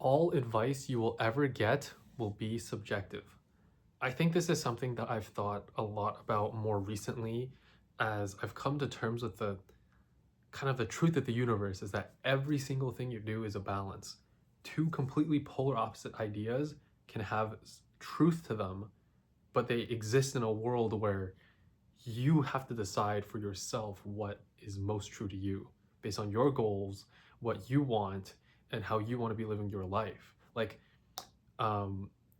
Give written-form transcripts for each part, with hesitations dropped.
all advice you will ever get will be subjective. I think this is something that I've thought a lot about more recently as I've come to terms with the kind of the truth of the universe is that every single thing you do is a balance. Two completely polar opposite ideas can have truth to them, but they exist in a world where you have to decide for yourself what is most true to you based on your goals, what you want, and how you want to be living your life.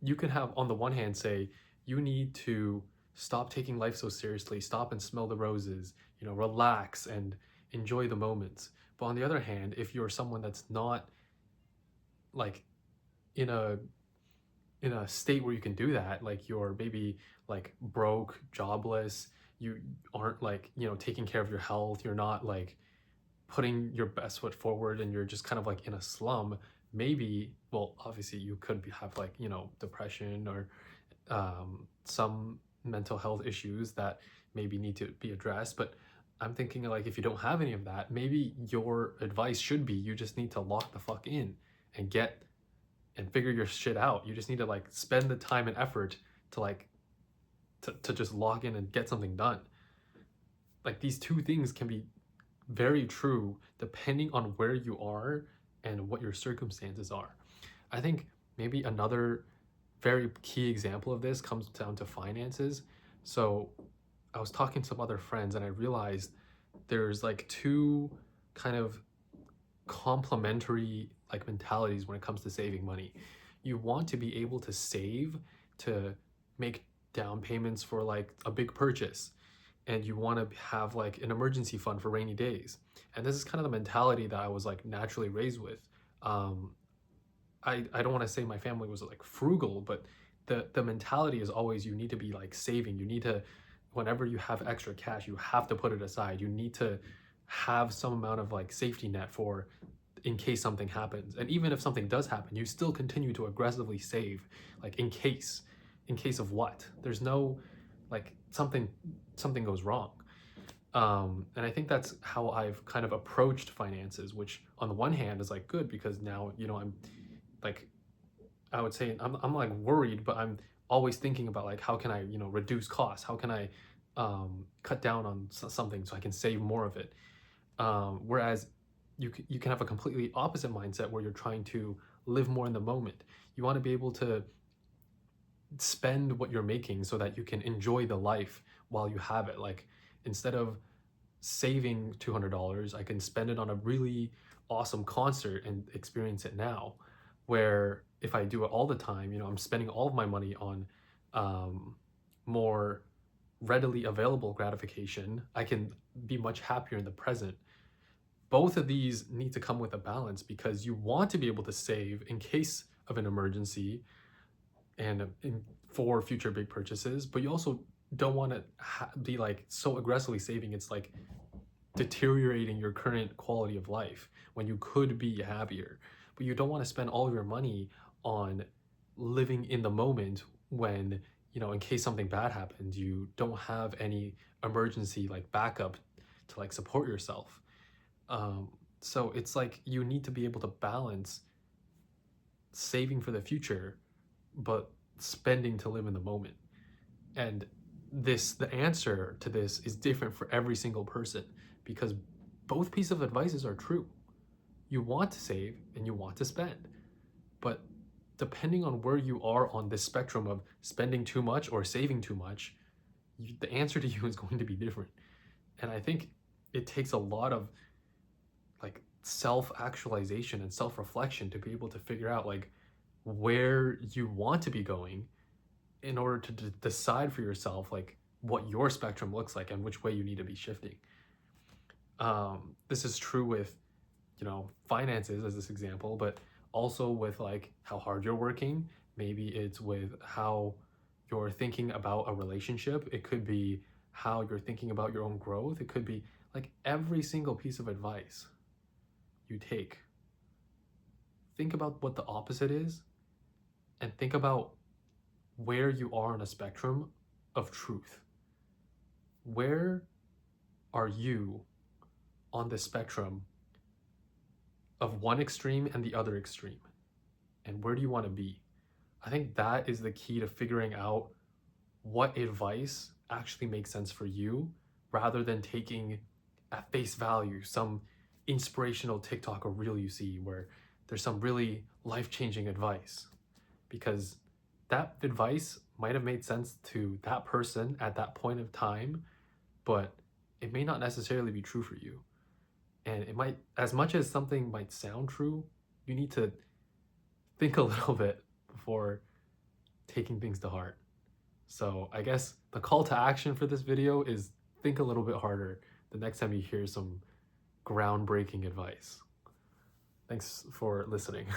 You can have, on the one hand, say, you need to stop taking life so seriously, stop and smell the roses, relax and enjoy the moments. But on the other hand, if you're someone that's not like in a state where you can do that, like you're maybe like broke, jobless, you aren't like taking care of your health, you're not like putting your best foot forward, and you're just kind of like in a slum. Maybe, well, obviously you could have like depression or some mental health issues that maybe need to be addressed. But I'm thinking, like, if you don't have any of that, maybe your advice should be you just need to lock the fuck in and get and figure your shit out. You just need to like spend the time and effort to like to just log in and get something done. Like, these two things can be very true depending on where you are and what your circumstances are. I think maybe another very key example of this comes down to finances. So I was talking to some other friends and I realized there's like two kind of complementary like mentalities when it comes to saving money. You want to be able to save to make down payments for like a big purchase, and you want to have like an emergency fund for rainy days. And this is kind of the mentality that I was like naturally raised with. um, I don't want to say my family was like frugal, but the mentality is always you need to be like saving. You need to, whenever you have extra cash, you have to put it aside. You need to have some amount of like safety net for in case something happens. And even if something does happen, you still continue to aggressively save, like in case of what? There's no like something goes wrong. And I think that's how I've kind of approached finances, which on the one hand is like good because now I'm like, I would say I'm like worried, but I'm always thinking about like how can I reduce costs, how can I cut down on something so I can save more of it. Whereas you can have a completely opposite mindset where you're trying to live more in the moment. You want to be able to spend what you're making so that you can enjoy the life while you have it. Like, instead of saving $200, I can spend it on a really awesome concert and experience it now. Where if I do it all the time, I'm spending all of my money on um, more readily available gratification. I can be much happier in the present. Both of these need to come with a balance because you want to be able to save in case of an emergency and for future big purchases, but you also don't want to be like so aggressively saving it's like deteriorating your current quality of life when you could be happier. But you don't want to spend all of your money on living in the moment when, in case something bad happens, you don't have any emergency like backup to like support yourself. Um, so it's like you need to be able to balance saving for the future, but spending to live in the moment. And the answer to this is different for every single person because both pieces of advices are true. You want to save and you want to spend, but depending on where you are on this spectrum of spending too much or saving too much, the answer to you is going to be different. And I think it takes a lot of like self-actualization and self-reflection to be able to figure out like where you want to be going in order to decide for yourself like what your spectrum looks like and which way you need to be shifting. This is true with finances as this example, but also with like how hard you're working. Maybe it's with how you're thinking about a relationship. It could be how you're thinking about your own growth. It could be like every single piece of advice you take, think about what the opposite is and think about where you are on a spectrum of truth. Where are you on the spectrum of one extreme and the other extreme? and where do you want to be? I think that is the key to figuring out what advice actually makes sense for you, rather than taking at face value some inspirational TikTok or reel you see where there's some really life-changing advice. Because that advice might have made sense to that person at that point of time, but it may not necessarily be true for you. And it might, as much as something might sound true, you need to think a little bit before taking things to heart. So I guess the call to action for this video is think a little bit harder the next time you hear some groundbreaking advice. Thanks for listening.